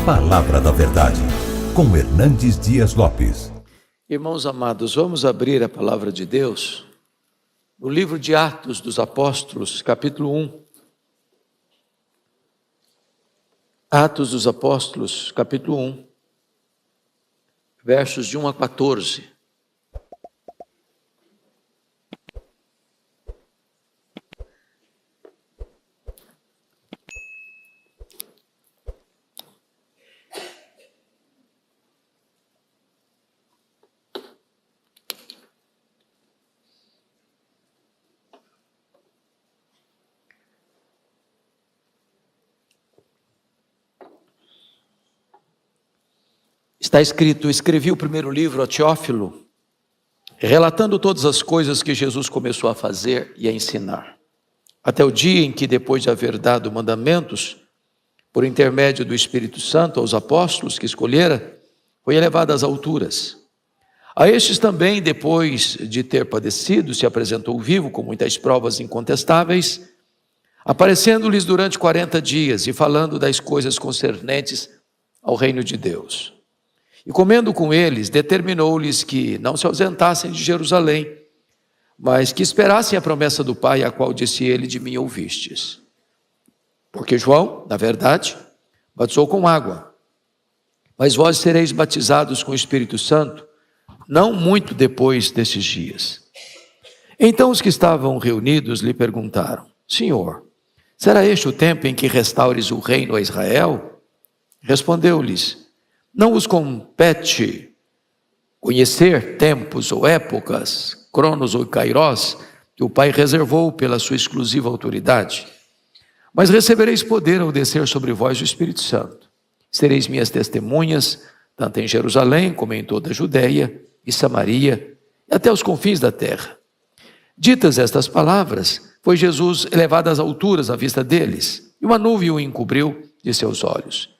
Palavra da Verdade, com Hernandes Dias Lopes. Irmãos amados, vamos abrir a palavra de Deus no livro de Atos dos Apóstolos, capítulo 1. Atos dos Apóstolos, capítulo 1, versos de 1 a 14. Está escrito: escrevi o primeiro livro a Teófilo, relatando todas as coisas que Jesus começou a fazer e a ensinar, até o dia em que, depois de haver dado mandamentos, por intermédio do Espírito Santo aos apóstolos que escolhera, foi elevado às alturas. A estes também, depois de ter padecido, se apresentou vivo com muitas provas incontestáveis, aparecendo-lhes durante 40 dias e falando das coisas concernentes ao reino de Deus. E comendo com eles, determinou-lhes que não se ausentassem de Jerusalém, mas que esperassem a promessa do Pai, a qual disse ele: de mim ouvistes. Porque João, na verdade, batizou com água, mas vós sereis batizados com o Espírito Santo, não muito depois desses dias. Então os que estavam reunidos lhe perguntaram: Senhor, será este o tempo em que restaures o reino a Israel? Respondeu-lhes: não vos compete conhecer tempos ou épocas, cronos ou kairós, que o Pai reservou pela sua exclusiva autoridade. Mas recebereis poder ao descer sobre vós o Espírito Santo. Sereis minhas testemunhas, tanto em Jerusalém como em toda a Judeia e Samaria, e até os confins da terra. Ditas estas palavras, foi Jesus elevado às alturas à vista deles, e uma nuvem o encobriu de seus olhos.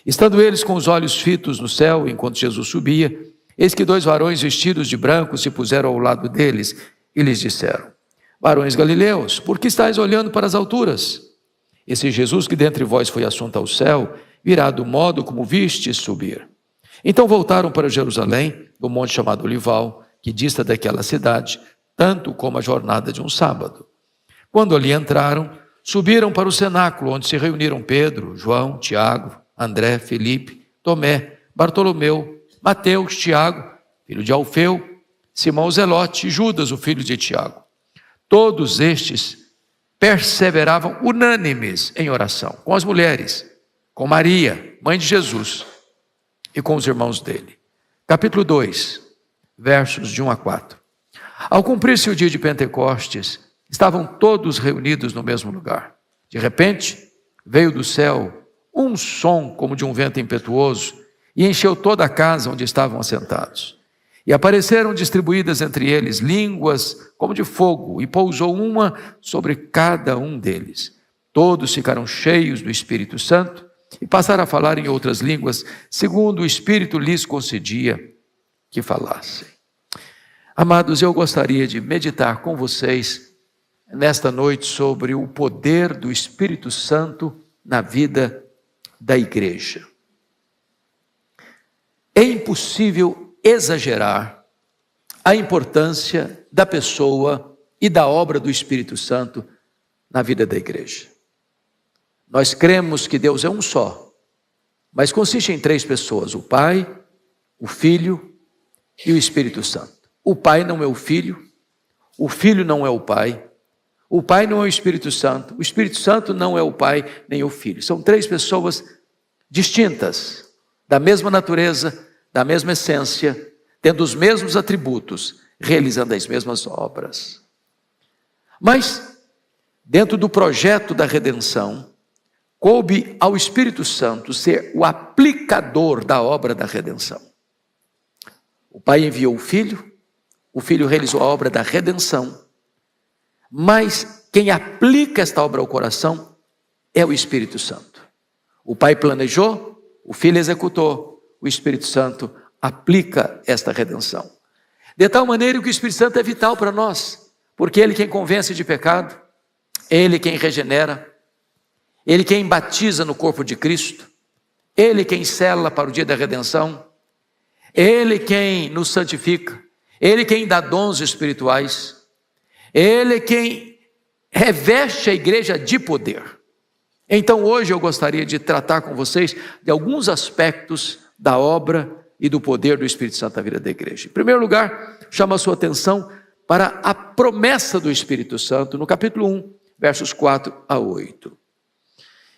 Estando eles com os olhos fitos no céu, enquanto Jesus subia, eis que 2 varões vestidos de branco se puseram ao lado deles e lhes disseram: varões galileus, por que estáis olhando para as alturas? Esse Jesus que dentre vós foi assunto ao céu, virá do modo como vistes subir. Então voltaram para Jerusalém, do monte chamado Olival, que dista daquela cidade, tanto como a jornada de um sábado. Quando ali entraram, subiram para o cenáculo, onde se reuniram Pedro, João, Tiago, André, Felipe, Tomé, Bartolomeu, Mateus, Tiago, filho de Alfeu, Simão o Zelote e Judas, o filho de Tiago. Todos estes perseveravam unânimes em oração, com as mulheres, com Maria, mãe de Jesus, e com os irmãos dele. Capítulo 2, versos de 1 a 4. Ao cumprir-se o dia de Pentecostes, estavam todos reunidos no mesmo lugar. De repente, veio do céu um som como de um vento impetuoso e encheu toda a casa onde estavam assentados. E apareceram distribuídas entre eles línguas como de fogo, e pousou uma sobre cada um deles. Todos ficaram cheios do Espírito Santo e passaram a falar em outras línguas, segundo o Espírito lhes concedia que falassem. Amados, eu gostaria de meditar com vocês nesta noite sobre o poder do Espírito Santo na vida da igreja. É impossível exagerar a importância da pessoa e da obra do Espírito Santo na vida da igreja. Nós cremos que Deus é um só, mas consiste em 3 pessoas: o Pai, o Filho e o Espírito Santo. O Pai não é o Filho não é o Pai não é o Espírito Santo não é o Pai nem o Filho. São 3 pessoas distintas, da mesma natureza, da mesma essência, tendo os mesmos atributos, realizando as mesmas obras. Mas, dentro do projeto da redenção, coube ao Espírito Santo ser o aplicador da obra da redenção. O Pai enviou o Filho realizou a obra da redenção, mas quem aplica esta obra ao coração é o Espírito Santo. O Pai planejou, o Filho executou, o Espírito Santo aplica esta redenção. De tal maneira que o Espírito Santo é vital para nós, porque Ele quem convence de pecado, Ele quem regenera, Ele quem batiza no corpo de Cristo, Ele quem sela para o dia da redenção, Ele quem nos santifica, Ele quem dá dons espirituais, Ele quem reveste a igreja de poder. Então hoje eu gostaria de tratar com vocês de alguns aspectos da obra e do poder do Espírito Santo na vida da igreja. Em primeiro lugar, chamo a sua atenção para a promessa do Espírito Santo, no capítulo 1, versos 4 a 8.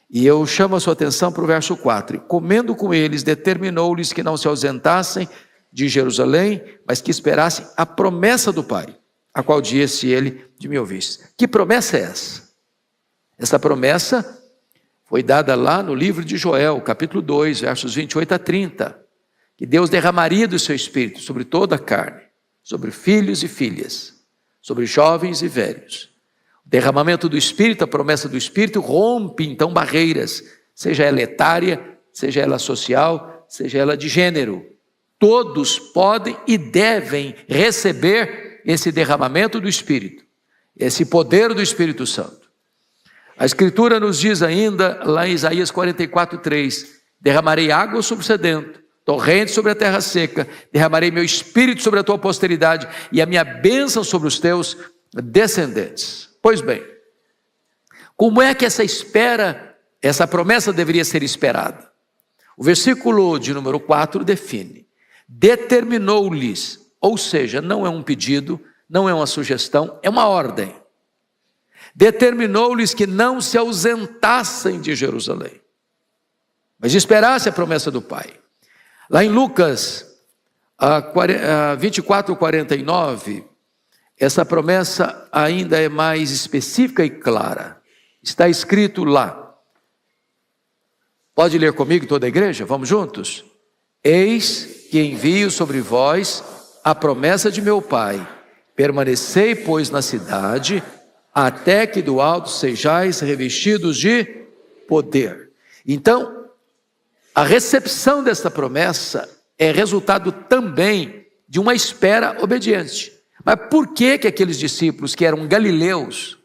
E eu chamo a sua atenção para o verso 4. Comendo com eles, determinou-lhes que não se ausentassem de Jerusalém, mas que esperassem a promessa do Pai, a qual disse ele de me ouvisse. Que promessa é essa? Essa promessa foi dada lá no livro de Joel, capítulo 2, versos 28 a 30. Que Deus derramaria do seu Espírito sobre toda a carne, sobre filhos e filhas, sobre jovens e velhos. O derramamento do Espírito, a promessa do Espírito, rompe então barreiras, seja ela etária, seja ela social, seja ela de gênero. Todos podem e devem receber esse derramamento do Espírito, esse poder do Espírito Santo. A Escritura nos diz ainda, lá em Isaías 44:3, derramarei água sobre o sedento, torrente sobre a terra seca, derramarei meu Espírito sobre a tua posteridade e a minha bênção sobre os teus descendentes. Pois bem, como é que essa promessa deveria ser esperada? O versículo de número 4 define: determinou-lhes, ou seja, não é um pedido, não é uma sugestão, é uma ordem. Determinou-lhes que não se ausentassem de Jerusalém, mas esperassem a promessa do Pai. Lá em Lucas 24:49, essa promessa ainda é mais específica e clara. Está escrito lá. Pode ler comigo toda a igreja? Vamos juntos? Eis que envio sobre vós a promessa de meu Pai. Permanecei, pois, na cidade, até que do alto sejais revestidos de poder. Então, a recepção desta promessa é resultado também de uma espera obediente. Mas por que aqueles discípulos que eram galileus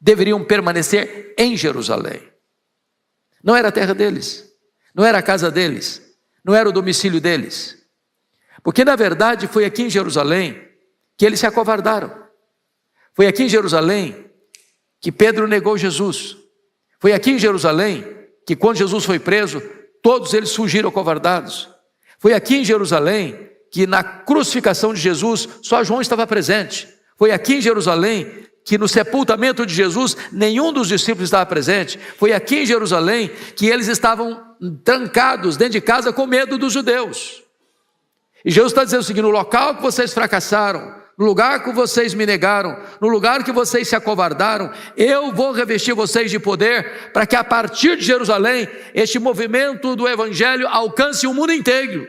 deveriam permanecer em Jerusalém? Não era a terra deles, não era a casa deles, não era o domicílio deles. Porque na verdade foi aqui em Jerusalém que eles se acovardaram. Foi aqui em Jerusalém que Pedro negou Jesus. Foi aqui em Jerusalém que quando Jesus foi preso, todos eles fugiram acovardados. Foi aqui em Jerusalém que na crucificação de Jesus, só João estava presente. Foi aqui em Jerusalém que no sepultamento de Jesus, nenhum dos discípulos estava presente. Foi aqui em Jerusalém que eles estavam trancados dentro de casa com medo dos judeus. E Jesus está dizendo o seguinte: no local que vocês fracassaram, no lugar que vocês me negaram, no lugar que vocês se acovardaram, eu vou revestir vocês de poder, para que a partir de Jerusalém, este movimento do Evangelho alcance o mundo inteiro.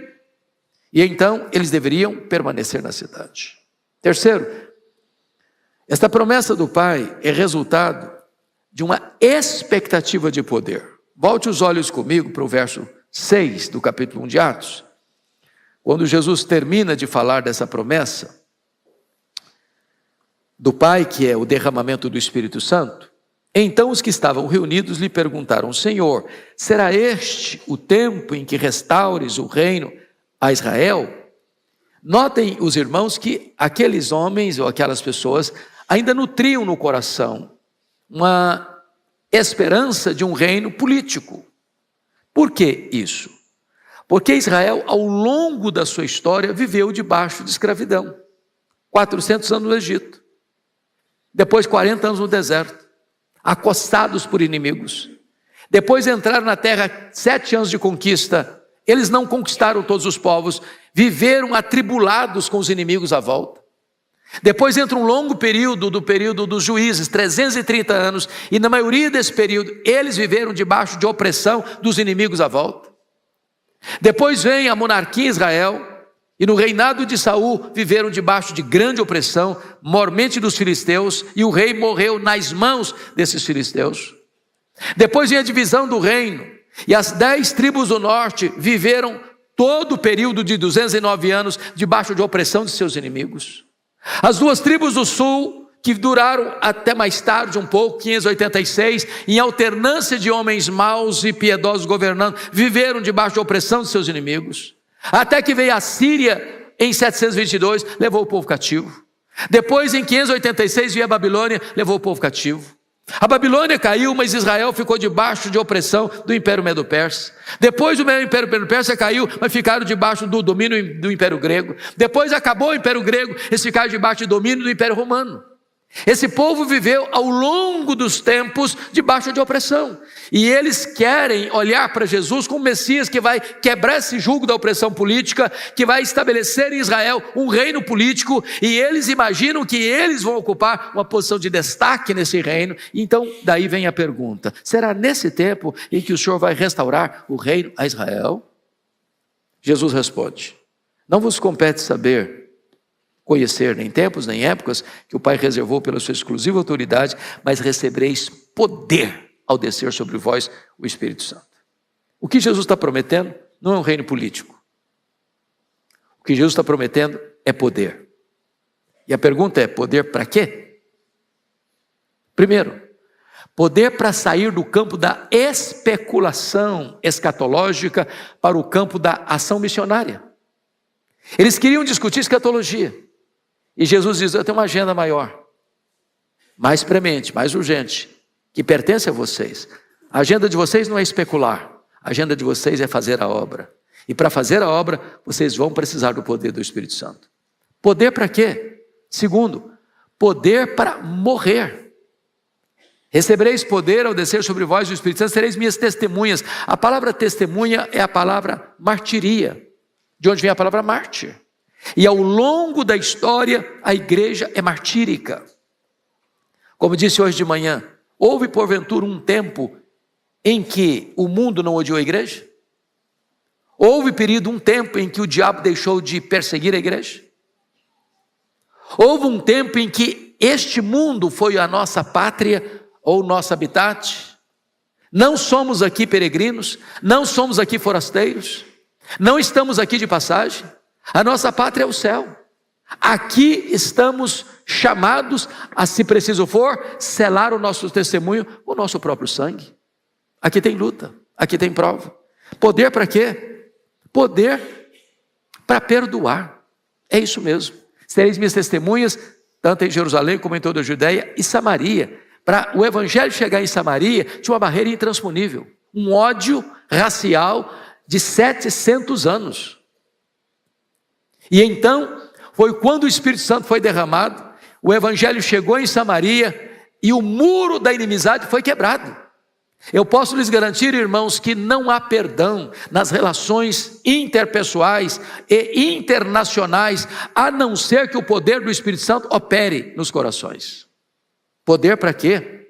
E então eles deveriam permanecer na cidade. Terceiro, esta promessa do Pai é resultado de uma expectativa de poder. Volte os olhos comigo para o verso 6 do capítulo 1 de Atos. Quando Jesus termina de falar dessa promessa do Pai, que é o derramamento do Espírito Santo, então os que estavam reunidos lhe perguntaram: Senhor, será este o tempo em que restaures o reino a Israel? Notem os irmãos que aqueles homens ou aquelas pessoas ainda nutriam no coração uma esperança de um reino político. Por que isso? Porque Israel, ao longo da sua história, viveu debaixo de escravidão. 400 anos no Egito, depois 40 anos no deserto, acossados por inimigos. Depois entraram na terra, 7 anos de conquista. Eles não conquistaram todos os povos, viveram atribulados com os inimigos à volta. Depois entra um longo período, do período dos juízes, 330 anos, e na maioria desse período, eles viveram debaixo de opressão dos inimigos à volta. Depois vem a monarquia em Israel, e no reinado de Saul, viveram debaixo de grande opressão, mormente dos filisteus, e o rei morreu nas mãos desses filisteus. Depois vem a divisão do reino, e as 10 tribos do norte viveram todo o período de 209 anos debaixo de opressão de seus inimigos. As 2 tribos do sul que duraram até mais tarde um pouco, 586, em alternância de homens maus e piedosos governando, viveram debaixo da opressão de seus inimigos, até que veio a Síria em 722, levou o povo cativo. Depois, em 586, veio a Babilônia, levou o povo cativo. A Babilônia caiu, mas Israel ficou debaixo de opressão do Império Medo-Persa. Depois o Império Medo-Persa caiu, mas ficaram debaixo do domínio do Império Grego. Depois acabou o Império Grego, eles ficaram debaixo do domínio do Império Romano. Esse povo viveu ao longo dos tempos debaixo de opressão, e eles querem olhar para Jesus como Messias que vai quebrar esse jugo da opressão política, que vai estabelecer em Israel um reino político, e eles imaginam que eles vão ocupar uma posição de destaque nesse reino. Então daí vem a pergunta: será nesse tempo em que o Senhor vai restaurar o reino a Israel? Jesus responde: não vos compete saber, conhecer, nem tempos, nem épocas, que o Pai reservou pela sua exclusiva autoridade, mas recebereis poder ao descer sobre vós o Espírito Santo. O que Jesus está prometendo não é um reino político. O que Jesus está prometendo é poder. E a pergunta é: poder para quê? Primeiro, poder para sair do campo da especulação escatológica para o campo da ação missionária. Eles queriam discutir escatologia, e Jesus diz: eu tenho uma agenda maior, mais premente, mais urgente, que pertence a vocês. A agenda de vocês não é especular, a agenda de vocês é fazer a obra. E para fazer a obra, vocês vão precisar do poder do Espírito Santo. Poder para quê? Segundo, poder para morrer. Recebereis poder ao descer sobre vós o Espírito Santo, sereis minhas testemunhas. A palavra testemunha é a palavra martiria, de onde vem a palavra mártir. E ao longo da história, a igreja é martírica. Como disse hoje de manhã, houve porventura um tempo em que o mundo não odiou a igreja? Houve período, um tempo em que o diabo deixou de perseguir a igreja? Houve um tempo em que este mundo foi a nossa pátria ou nosso habitat? Não somos aqui peregrinos, não somos aqui forasteiros, não estamos aqui de passagem. A nossa pátria é o céu. Aqui estamos chamados a, se preciso for, selar o nosso testemunho com o nosso próprio sangue. Aqui tem luta, aqui tem prova. Poder para quê? Poder para perdoar. É isso mesmo. Sereis minhas testemunhas, tanto em Jerusalém como em toda a Judeia e Samaria. Para o evangelho chegar em Samaria, tinha uma barreira intransponível, um ódio racial de 700 anos. E então, foi quando o Espírito Santo foi derramado, o evangelho chegou em Samaria e o muro da inimizade foi quebrado. Eu posso lhes garantir, irmãos, que não há perdão nas relações interpessoais e internacionais, a não ser que o poder do Espírito Santo opere nos corações. Poder para quê?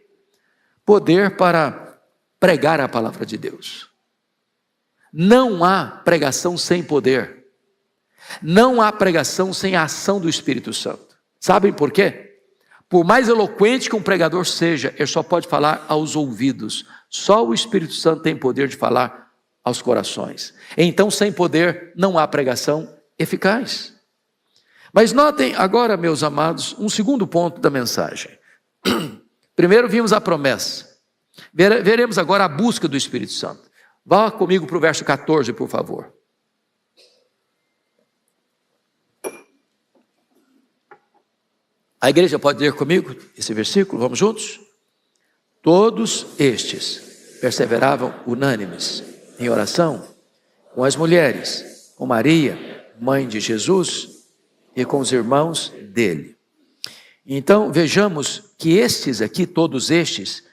Poder para pregar a palavra de Deus. Não há pregação sem poder. Não há pregação sem a ação do Espírito Santo. Sabem por quê? Por mais eloquente que um pregador seja, ele só pode falar aos ouvidos. Só o Espírito Santo tem poder de falar aos corações. Então, sem poder, não há pregação eficaz. Mas notem agora, meus amados, um segundo ponto da mensagem. Primeiro vimos a promessa. Veremos agora a busca do Espírito Santo. Vá comigo para o verso 14, por favor. A igreja pode ler comigo esse versículo? Vamos juntos? Todos estes perseveravam unânimes em oração com as mulheres, com Maria, mãe de Jesus, e com os irmãos dele. Então vejamos que estes aqui, todos estes,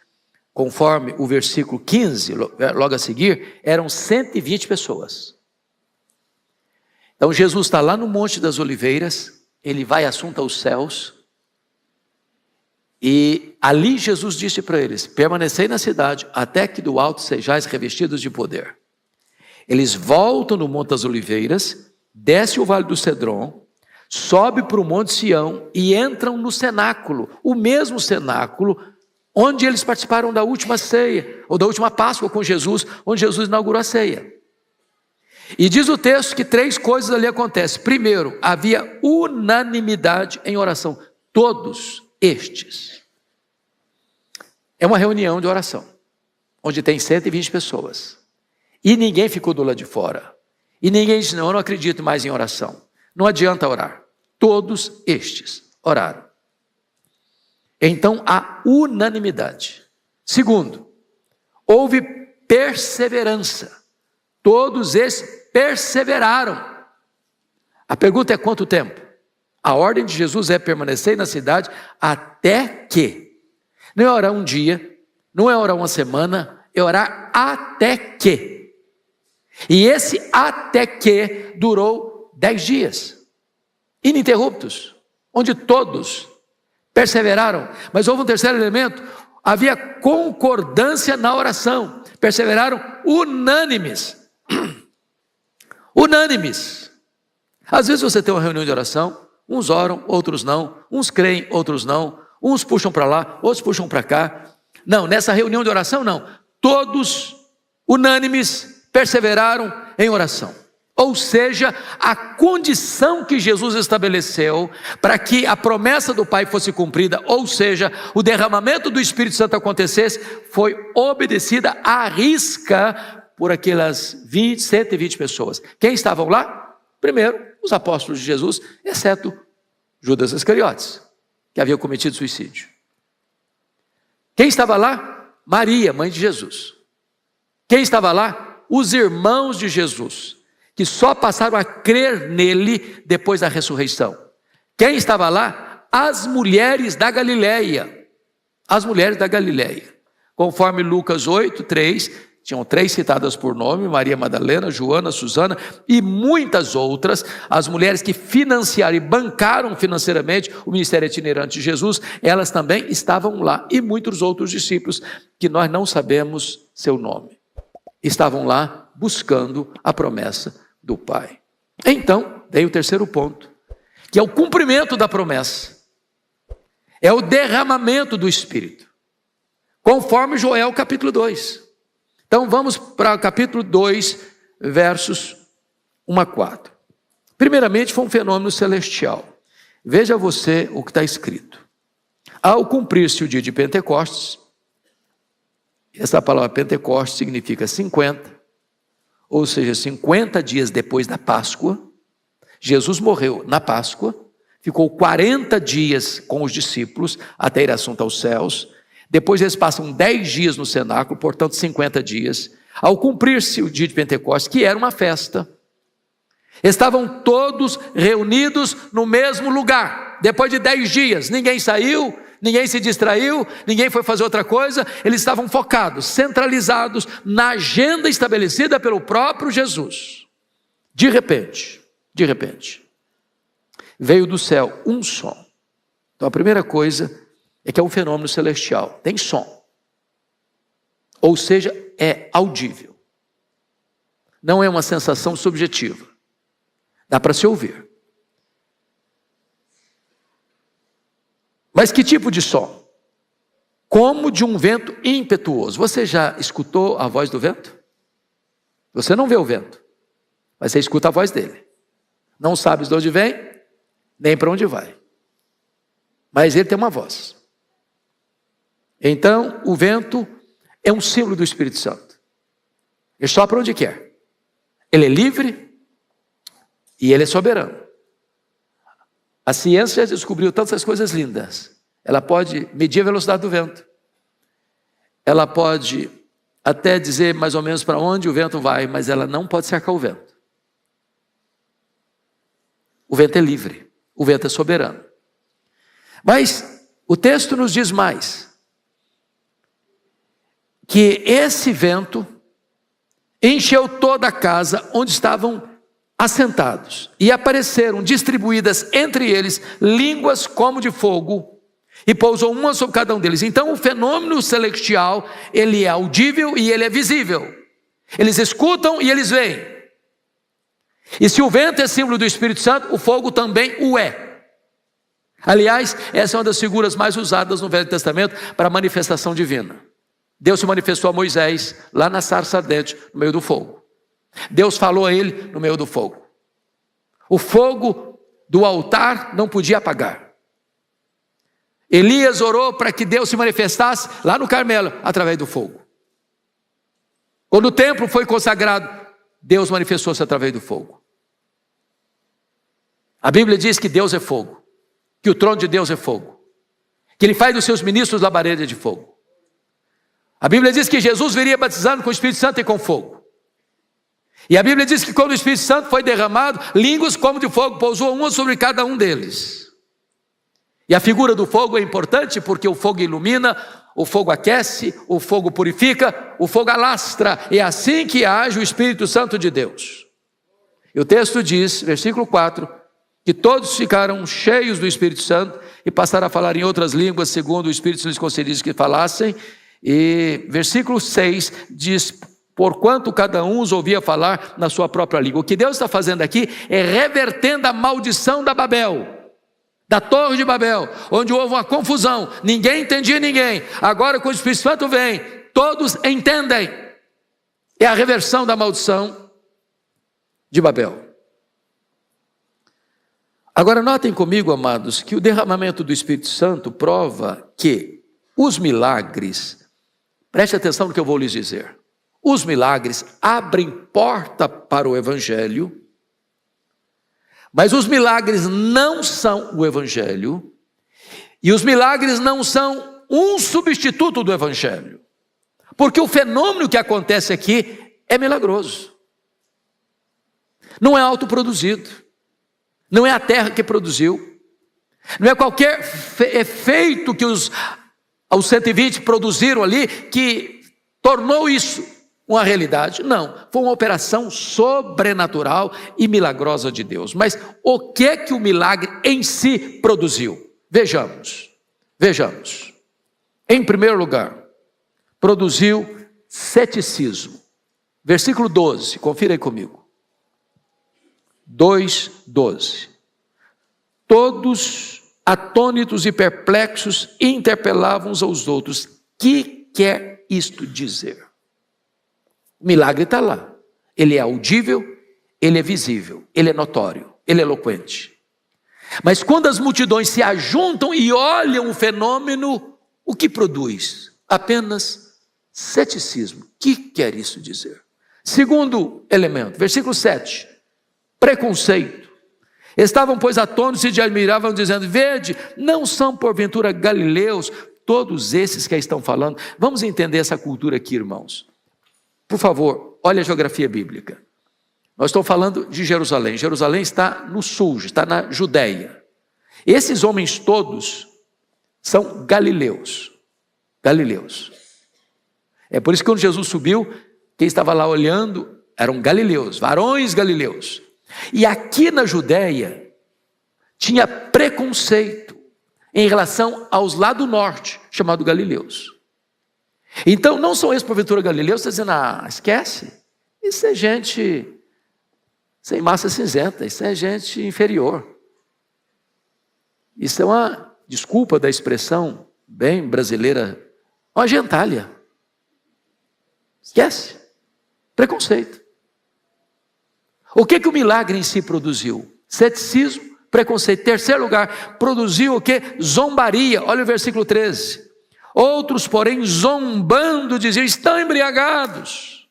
conforme o versículo 15, logo a seguir, eram 120 pessoas. Então Jesus está lá no Monte das Oliveiras, ele vai assunto aos céus, e ali Jesus disse para eles: permanecei na cidade, até que do alto sejais revestidos de poder. Eles voltam no Monte das Oliveiras, desce o Vale do Cedron, sobe para o Monte Sião e entram no cenáculo, o mesmo cenáculo onde eles participaram da última ceia, ou da última Páscoa com Jesus, onde Jesus inaugurou a ceia. E diz o texto que 3 coisas ali acontecem. Primeiro, havia unanimidade em oração. Todos estes. É uma reunião de oração, onde tem 120 pessoas. E ninguém ficou do lado de fora. E ninguém disse, não, eu não acredito mais em oração. Não adianta orar. Todos estes oraram. Então, há unanimidade. Segundo, houve perseverança. Todos estes perseveraram. A pergunta é quanto tempo? A ordem de Jesus é permanecer na cidade até que. Não é orar um dia, não é orar uma semana, é orar até que. E esse até que durou 10 dias, ininterruptos, onde todos perseveraram. Mas houve um terceiro elemento, havia concordância na oração, perseveraram unânimes. Unânimes. Às vezes você tem uma reunião de oração, uns oram, outros não, uns creem, outros não, uns puxam para lá, outros puxam para cá. Não, nessa reunião de oração não, todos unânimes perseveraram em oração. Ou seja, a condição que Jesus estabeleceu para que a promessa do Pai fosse cumprida, ou seja, o derramamento do Espírito Santo acontecesse, foi obedecida à risca por aquelas 120 pessoas. Quem estavam lá? Primeiro, os apóstolos de Jesus, exceto Judas Iscariotes, que havia cometido suicídio. Quem estava lá? Maria, mãe de Jesus. Quem estava lá? Os irmãos de Jesus, que só passaram a crer nele depois da ressurreição. Quem estava lá? As mulheres da Galileia. As mulheres da Galileia. Conforme Lucas 8, 3, tinham 3 citadas por nome, Maria Madalena, Joana, Susana e muitas outras, as mulheres que financiaram e bancaram financeiramente o ministério itinerante de Jesus, elas também estavam lá, e muitos outros discípulos, que nós não sabemos seu nome, estavam lá buscando a promessa do Pai. Então, veio o terceiro ponto, que é o cumprimento da promessa, é o derramamento do Espírito, conforme Joel capítulo 2. Então vamos para o capítulo 2, versos 1 a 4. Primeiramente foi um fenômeno celestial. Veja você o que está escrito. Ao cumprir-se o dia de Pentecostes, essa palavra Pentecostes significa 50, ou seja, 50 dias depois da Páscoa. Jesus morreu na Páscoa, ficou 40 dias com os discípulos até ir assunto aos céus. Depois eles passam 10 dias no cenáculo, portanto 50 dias. Ao cumprir-se o dia de Pentecostes, que era uma festa, estavam todos reunidos no mesmo lugar. Depois de 10 dias, ninguém saiu, ninguém se distraiu, ninguém foi fazer outra coisa. Eles estavam focados, centralizados na agenda estabelecida pelo próprio Jesus. De repente, veio do céu um som. Então a primeira coisa é que é um fenômeno celestial, tem som, ou seja, é audível, não é uma sensação subjetiva, dá para se ouvir. Mas que tipo de som? Como de um vento impetuoso. Você já escutou a voz do vento? Você não vê o vento, mas você escuta a voz dele, não sabes de onde vem, nem para onde vai, mas ele tem uma voz. Então, o vento é um símbolo do Espírito Santo. Ele sopra onde quer. Ele é livre e ele é soberano. A ciência já descobriu tantas coisas lindas. Ela pode medir a velocidade do vento. Ela pode até dizer mais ou menos para onde o vento vai, mas ela não pode cercar o vento. O vento é livre, o vento é soberano. Mas o texto nos diz mais, que esse vento encheu toda a casa onde estavam assentados, e apareceram distribuídas entre eles línguas como de fogo, e pousou uma sobre cada um deles. Então o fenômeno celestial, ele é audível e ele é visível. Eles escutam e eles veem. E se o vento é símbolo do Espírito Santo, o fogo também o é. Aliás, essa é uma das figuras mais usadas no Velho Testamento para a manifestação divina. Deus se manifestou a Moisés lá na sarça ardente, no meio do fogo. Deus falou a ele no meio do fogo. O fogo do altar não podia apagar. Elias orou para que Deus se manifestasse lá no Carmelo, através do fogo. Quando o templo foi consagrado, Deus manifestou-se através do fogo. A Bíblia diz que Deus é fogo, que o trono de Deus é fogo, que Ele faz dos seus ministros labareda de fogo. A Bíblia diz que Jesus viria batizando com o Espírito Santo e com fogo. E a Bíblia diz que quando o Espírito Santo foi derramado, línguas como de fogo pousou uma sobre cada um deles. E a figura do fogo é importante porque o fogo ilumina, o fogo aquece, o fogo purifica, o fogo alastra. É assim que age o Espírito Santo de Deus. E o texto diz, versículo 4, que todos ficaram cheios do Espírito Santo e passaram a falar em outras línguas, segundo o Espírito lhes concedia que falassem. E versículo 6 diz, porquanto cada um os ouvia falar na sua própria língua. O que Deus está fazendo aqui é revertendo a maldição da Babel, da Torre de Babel, onde houve uma confusão, ninguém entendia ninguém. Agora, quando o Espírito Santo vem, todos entendem. É a reversão da maldição de Babel. Agora notem comigo, amados, que o derramamento do Espírito Santo prova que os milagres, preste atenção no que eu vou lhes dizer, os milagres abrem porta para o Evangelho, mas os milagres não são o Evangelho, e os milagres não são um substituto do Evangelho, porque o fenômeno que acontece aqui é milagroso, não é autoproduzido, não é a terra que produziu, não é qualquer efeito que os 120 produziram ali que tornou isso uma realidade. Não, foi uma operação sobrenatural e milagrosa de Deus. Mas o que é que o milagre em si produziu? Vejamos. Em primeiro lugar, produziu ceticismo. Versículo 12, confira aí comigo. 2:12. Todos atônitos e perplexos interpelavam uns aos outros. Que quer isto dizer? O milagre está lá. Ele é audível, ele é visível, ele é notório, ele é eloquente. Mas quando as multidões se ajuntam e olham o fenômeno, o que produz? Apenas ceticismo. Que quer isso dizer? Segundo elemento, versículo 7. Preconceito. Estavam, pois, atônitos e admiravam, dizendo, vede, não são porventura galileus todos esses que aí estão falando? Vamos entender essa cultura aqui, irmãos. Por favor, olha a geografia bíblica. Nós estamos falando de Jerusalém. Jerusalém está no sul, está na Judéia. Esses homens todos são galileus. Galileus. É por isso que quando Jesus subiu, quem estava lá olhando eram galileus, varões galileus. E aqui na Judéia tinha preconceito em relação aos lá do norte, chamado galileus. Então não são esses porventura galileus, está dizendo, esquece, isso é gente sem massa cinzenta, isso é gente inferior. Isso é uma, desculpa da expressão bem brasileira, uma gentalha. Esquece, preconceito. O que o milagre em si produziu? Ceticismo, preconceito. Terceiro lugar, produziu o que? Zombaria. Olha o versículo 13. Outros, porém, zombando, diziam, estão embriagados.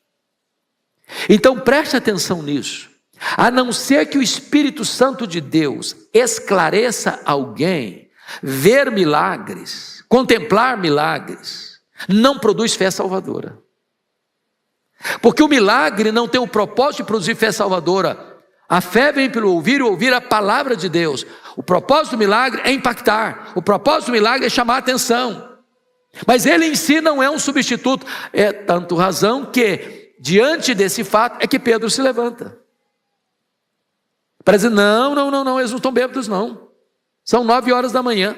Então preste atenção nisso. A não ser que o Espírito Santo de Deus esclareça alguém, ver milagres, contemplar milagres, não produz fé salvadora. Porque o milagre não tem o propósito de produzir fé salvadora. A fé vem pelo ouvir e ouvir a palavra de Deus. O propósito do milagre é impactar. O propósito do milagre é chamar a atenção. Mas ele em si não é um substituto. É tanto razão que, diante desse fato, é que Pedro se levanta. Para dizer, não, eles não estão bêbados não. São 9 horas da manhã.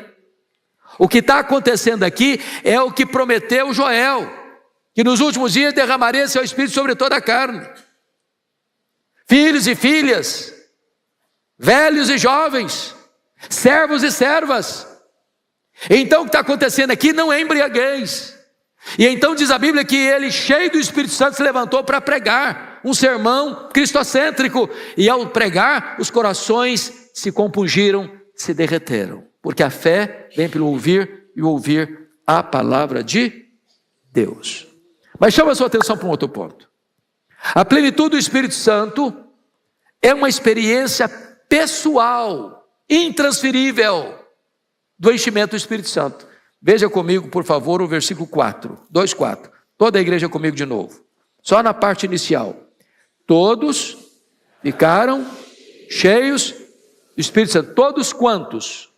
O que está acontecendo aqui é o que prometeu Joel, que nos últimos dias derramaria seu Espírito sobre toda a carne. Filhos e filhas, velhos e jovens, servos e servas. Então o que está acontecendo aqui não é embriaguez. E então diz a Bíblia que ele, cheio do Espírito Santo, se levantou para pregar um sermão cristocêntrico. E ao pregar, os corações se compungiram, se derreteram. porque a fé vem pelo ouvir e ouvir a palavra de Deus. Mas chama a sua atenção para um outro ponto. A plenitude do Espírito Santo é uma experiência pessoal, intransferível, do enchimento do Espírito Santo. Veja comigo, por favor, o versículo 4, 2:4. Toda a igreja comigo de novo. Só na parte inicial. Todos ficaram cheios do Espírito Santo. Todos quantos?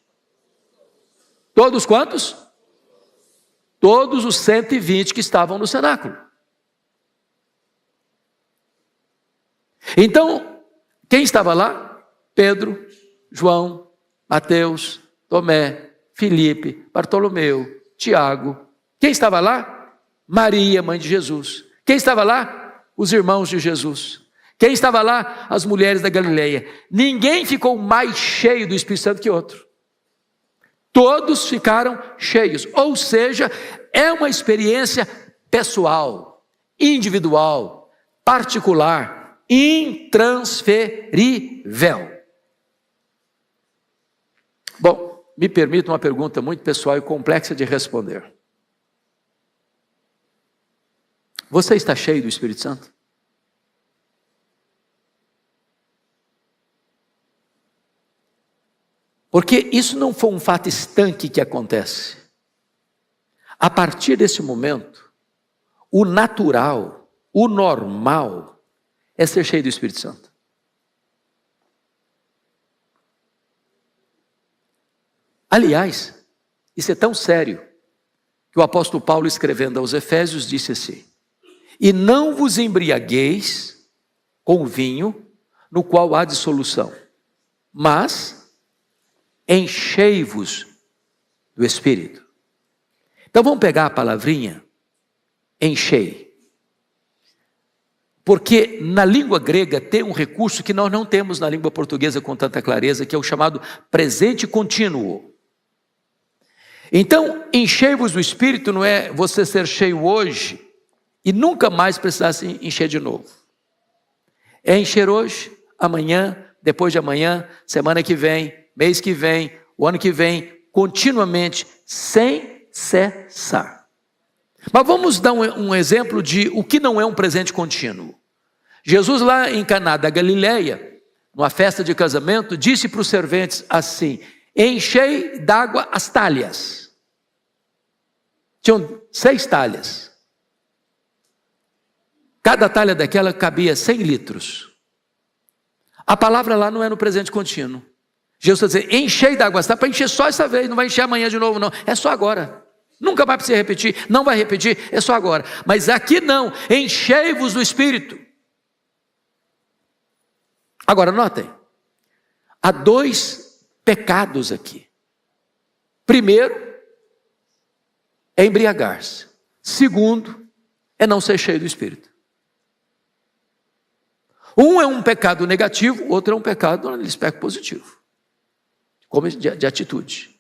Todos quantos? Todos os 120 que estavam no cenáculo. Então, quem estava lá? Pedro, João, Mateus, Tomé, Filipe, Bartolomeu, Tiago. Quem estava lá? Maria, mãe de Jesus. Quem estava lá? Os irmãos de Jesus. Quem estava lá? As mulheres da Galileia. Ninguém ficou mais cheio do Espírito Santo que outro. Todos ficaram cheios. Ou seja, é uma experiência pessoal, individual, particular, intransferível. Bom, me permita uma pergunta muito pessoal e complexa de responder. Você está cheio do Espírito Santo? Porque isso não foi um fato estanque que acontece. A partir desse momento, o natural, o normal, é ser cheio do Espírito Santo. Aliás, isso é tão sério, que o apóstolo Paulo, escrevendo aos Efésios, disse assim: e não vos embriagueis com vinho, no qual há dissolução, mas enchei-vos do Espírito. Então vamos pegar a palavrinha enchei. Porque na língua grega tem um recurso que nós não temos na língua portuguesa com tanta clareza, que é o chamado presente contínuo. Então, enchei-vos do Espírito não é você ser cheio hoje e nunca mais precisar se encher de novo. É encher hoje, amanhã, depois de amanhã, semana que vem, mês que vem, o ano que vem, continuamente, sem cessar. Mas vamos dar um exemplo de o que não é um presente contínuo. Jesus lá em Caná da Galileia, numa festa de casamento, disse para os serventes assim: enchei d'água as talhas. Tinham 6 talhas. Cada talha daquela cabia 100 litros. A palavra lá não é no presente contínuo. Jesus está dizendo, enchei d'água as talhas, para encher só essa vez, não vai encher amanhã de novo não, é só agora. Nunca vai precisar repetir, não vai repetir, é só agora. Mas aqui não, enchei-vos do Espírito. Agora notem, há 2 pecados aqui. Primeiro, é embriagar-se. Segundo, é não ser cheio do Espírito. Um é um pecado negativo, outro é um pecado, aspecto positivo, como de atitude.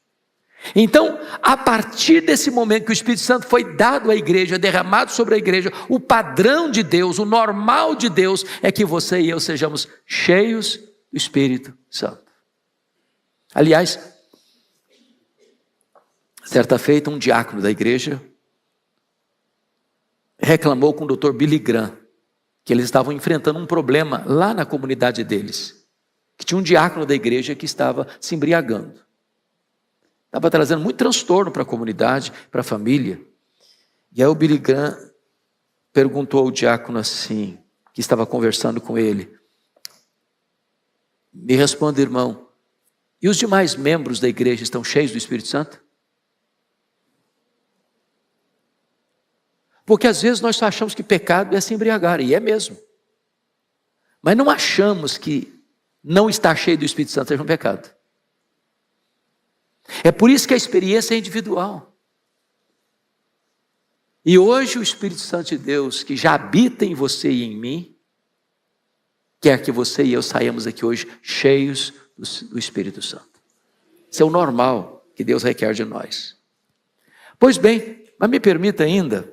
Então, a partir desse momento que o Espírito Santo foi dado à igreja, derramado sobre a igreja, o padrão de Deus, o normal de Deus, é que você e eu sejamos cheios do Espírito Santo. Aliás, certa feita, um diácono da igreja reclamou com o Dr. Billy Graham que eles estavam enfrentando um problema lá na comunidade deles, que tinha um diácono da igreja que estava se embriagando. Estava trazendo muito transtorno para a comunidade, para a família. E aí o Billy Graham perguntou ao diácono assim, que estava conversando com ele: me responda, irmão, e os demais membros da igreja estão cheios do Espírito Santo? Porque às vezes nós só achamos que pecado é se embriagar, e é mesmo. Mas não achamos que não estar cheio do Espírito Santo seja um pecado. É por isso que a experiência é individual. E hoje o Espírito Santo de Deus, que já habita em você e em mim, quer que você e eu saiamos aqui hoje cheios do Espírito Santo. Isso é o normal que Deus requer de nós. Pois bem, mas me permita ainda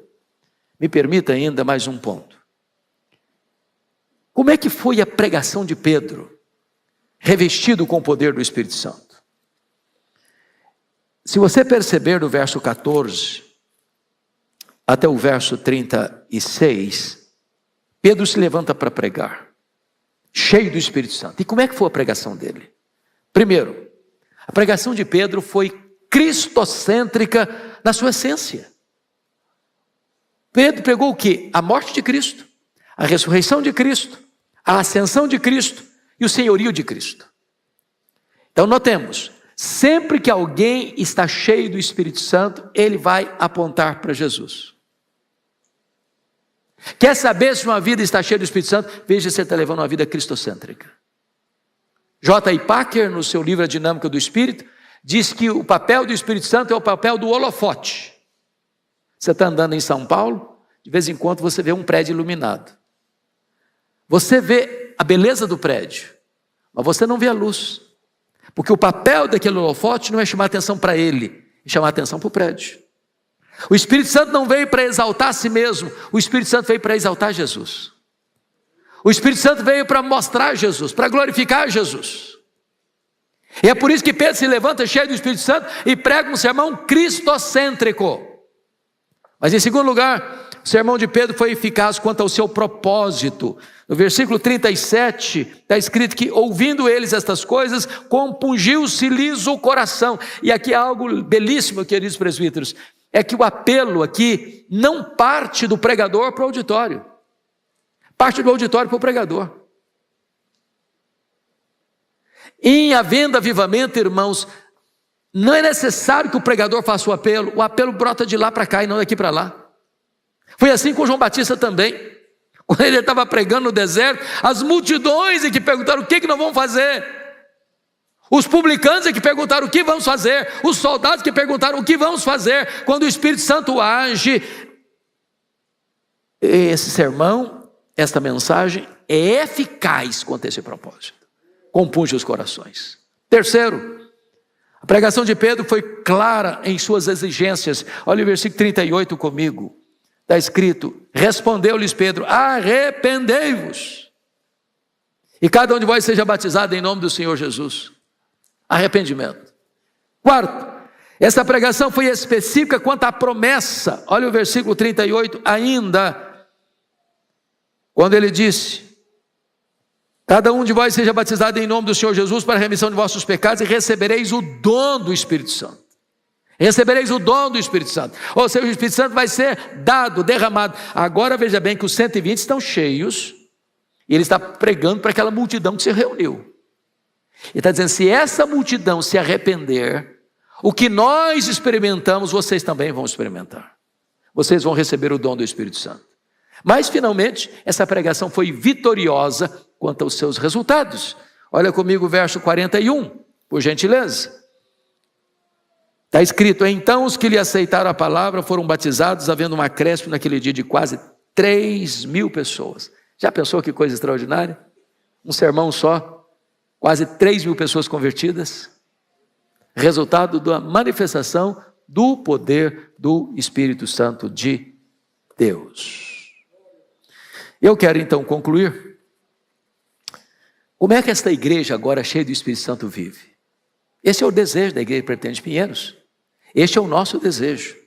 mais um ponto. Como é que foi a pregação de Pedro, revestido com o poder do Espírito Santo? Se você perceber do verso 14 até o verso 36, Pedro se levanta para pregar, cheio do Espírito Santo. E como é que foi a pregação dele? Primeiro, a pregação de Pedro foi cristocêntrica na sua essência. Pedro pregou o quê? A morte de Cristo, a ressurreição de Cristo, a ascensão de Cristo e o senhorio de Cristo. Então notemos, sempre que alguém está cheio do Espírito Santo, ele vai apontar para Jesus. Quer saber se uma vida está cheia do Espírito Santo? Veja se você está levando uma vida cristocêntrica. J.I. Packer, no seu livro A Dinâmica do Espírito, diz que o papel do Espírito Santo é o papel do holofote. Você está andando em São Paulo, de vez em quando você vê um prédio iluminado. Você vê a beleza do prédio, mas você não vê a luz. Porque o papel daquele holofote não é chamar atenção para ele, é chamar atenção para o prédio. O Espírito Santo não veio para exaltar a si mesmo, o Espírito Santo veio para exaltar Jesus. O Espírito Santo veio para mostrar Jesus, para glorificar Jesus. E é por isso que Pedro se levanta cheio do Espírito Santo e prega um sermão cristocêntrico. Mas em segundo lugar, o sermão de Pedro foi eficaz quanto ao seu propósito. No versículo 37, está escrito que, ouvindo eles estas coisas, compungiu-se-lhes o coração. E aqui há algo belíssimo, queridos presbíteros, é que o apelo aqui não parte do pregador para o auditório, parte do auditório para o pregador. Em havendo avivamento, irmãos, não é necessário que o pregador faça o apelo brota de lá para cá e não daqui para lá. Foi assim com João Batista também. Quando ele estava pregando no deserto, as multidões que perguntaram: o que nós vamos fazer? Os publicanos que perguntaram: o que vamos fazer? Os soldados que perguntaram: o que vamos fazer? Quando o Espírito Santo age, esse sermão, esta mensagem é eficaz quanto a esse propósito, compunge os corações. Terceiro, a pregação de Pedro foi clara em suas exigências. Olha o versículo 38 comigo. Está escrito: respondeu-lhes Pedro: arrependei-vos, e cada um de vós seja batizado em nome do Senhor Jesus. Arrependimento. Quarto, essa pregação foi específica quanto à promessa. Olha o versículo 38 ainda, quando ele disse: cada um de vós seja batizado em nome do Senhor Jesus para a remissão de vossos pecados, e recebereis o dom do Espírito Santo. Recebereis o dom do Espírito Santo. Ou seja, o Espírito Santo vai ser dado, derramado. Agora veja bem que os 120 estão cheios, e ele está pregando para aquela multidão que se reuniu. Ele está dizendo: se essa multidão se arrepender, o que nós experimentamos, vocês também vão experimentar. Vocês vão receber o dom do Espírito Santo. Mas finalmente, essa pregação foi vitoriosa quanto aos seus resultados. Olha comigo o verso 41, por gentileza. Está escrito: então os que lhe aceitaram a palavra foram batizados, havendo um acréscimo naquele dia de quase 3.000 pessoas. Já pensou que coisa extraordinária? Um sermão só, quase 3.000 pessoas convertidas. Resultado da manifestação do poder do Espírito Santo de Deus. Eu quero então concluir. Como é que esta igreja agora cheia do Espírito Santo vive? Esse é o desejo da Igreja Presbiteriana de Pinheiros. Este é o nosso desejo.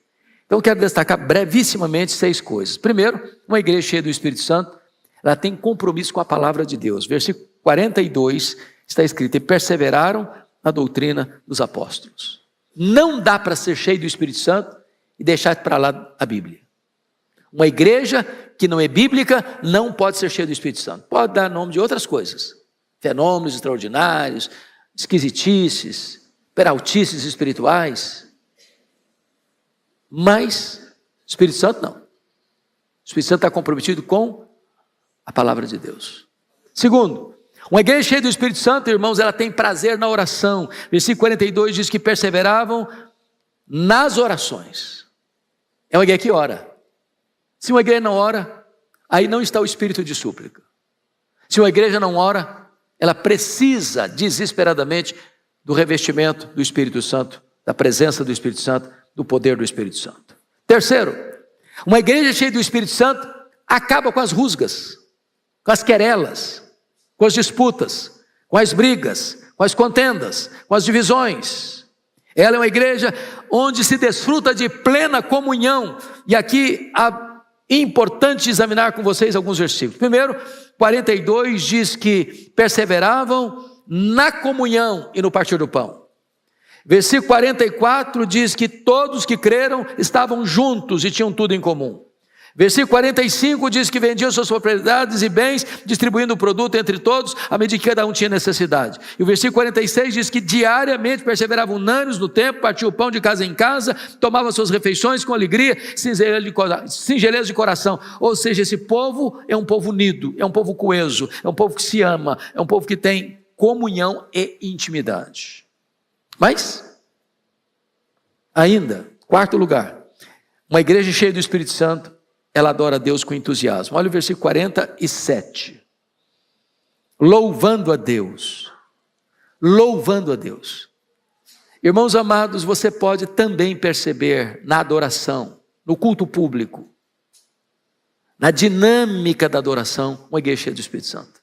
Então eu quero destacar brevissimamente 6 coisas. Primeiro, uma igreja cheia do Espírito Santo, ela tem compromisso com a palavra de Deus. Versículo 42 está escrito: e perseveraram na doutrina dos apóstolos. Não dá para ser cheio do Espírito Santo e deixar para lá a Bíblia. Uma igreja que não é bíblica não pode ser cheia do Espírito Santo. Pode dar nome de outras coisas, fenômenos extraordinários, esquisitices, peraltices espirituais, mas o Espírito Santo não. O Espírito Santo está comprometido com a palavra de Deus. Segundo, uma igreja cheia do Espírito Santo, irmãos, ela tem prazer na oração. Versículo 42 diz que perseveravam nas orações. É uma igreja que ora. Se uma igreja não ora, aí não está o espírito de súplica. Se uma igreja não ora, ela precisa desesperadamente do revestimento do Espírito Santo, da presença do Espírito Santo, do poder do Espírito Santo. Terceiro, uma igreja cheia do Espírito Santo acaba com as rusgas, com as querelas, com as disputas, com as brigas, com as contendas, com as divisões. Ela é uma igreja onde se desfruta de plena comunhão. E aqui é importante examinar com vocês alguns versículos. Primeiro, 42 diz que perseveravam na comunhão e no partir do pão. Versículo 44 diz que todos que creram estavam juntos e tinham tudo em comum. Versículo 45 diz que vendiam suas propriedades e bens, distribuindo o produto entre todos, à medida que cada um tinha necessidade. E o versículo 46 diz que diariamente perseveravam unânimes no templo, partiam o pão de casa em casa, tomavam suas refeições com alegria, singeleza de coração. Ou seja, esse povo é um povo unido, é um povo coeso, é um povo que se ama, é um povo que tem comunhão e intimidade. Mas, ainda, quarto lugar, uma igreja cheia do Espírito Santo, ela adora a Deus com entusiasmo. Olha o versículo 47. Louvando a Deus. Louvando a Deus. Irmãos amados, você pode também perceber na adoração, no culto público, na dinâmica da adoração, uma igreja cheia do Espírito Santo.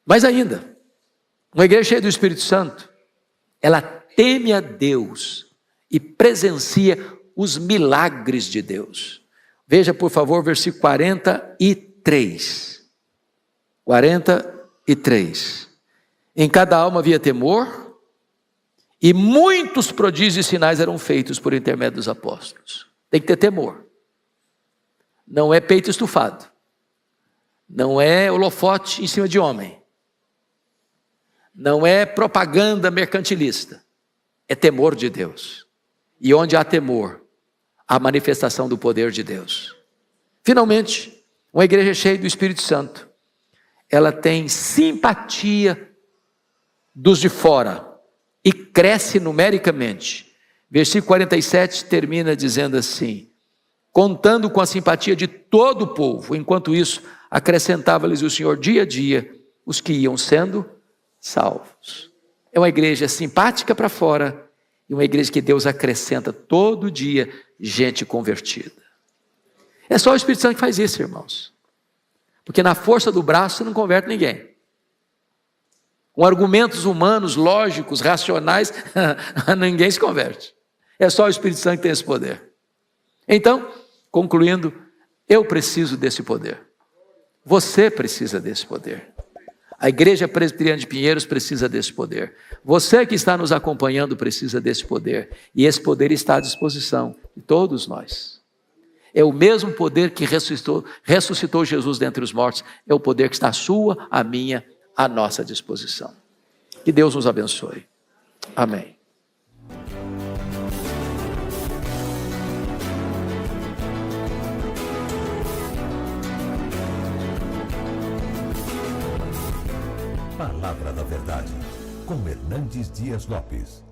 Mas ainda, uma igreja cheia do Espírito Santo, ela teme a Deus e presencia os milagres de Deus. Veja, por favor, versículo 43. 43. Em cada alma havia temor, e muitos prodígios e sinais eram feitos por intermédio dos apóstolos. Tem que ter temor. Não é peito estufado. Não é holofote em cima de homem. Não é propaganda mercantilista. É temor de Deus. E onde há temor, há manifestação do poder de Deus. Finalmente, uma igreja cheia do Espírito Santo, ela tem simpatia dos de fora e cresce numericamente. Versículo 47 termina dizendo assim: contando com a simpatia de todo o povo, enquanto isso, acrescentava-lhes o Senhor dia a dia os que iam sendo salvos. É uma igreja simpática para fora, e uma igreja que Deus acrescenta todo dia gente convertida. É só o Espírito Santo que faz isso, irmãos. Porque na força do braço você não converte ninguém. Com argumentos humanos, lógicos, racionais, ninguém se converte. É só o Espírito Santo que tem esse poder. Então, concluindo, eu preciso desse poder. Você precisa desse poder. A Igreja Presbiteriana de Pinheiros precisa desse poder. Você que está nos acompanhando precisa desse poder. E esse poder está à disposição de todos nós. É o mesmo poder que ressuscitou Jesus dentre os mortos. É o poder que está à sua, à minha, à nossa disposição. Que Deus nos abençoe. Amém. Palavra da Verdade, com Hernandes Dias Lopes.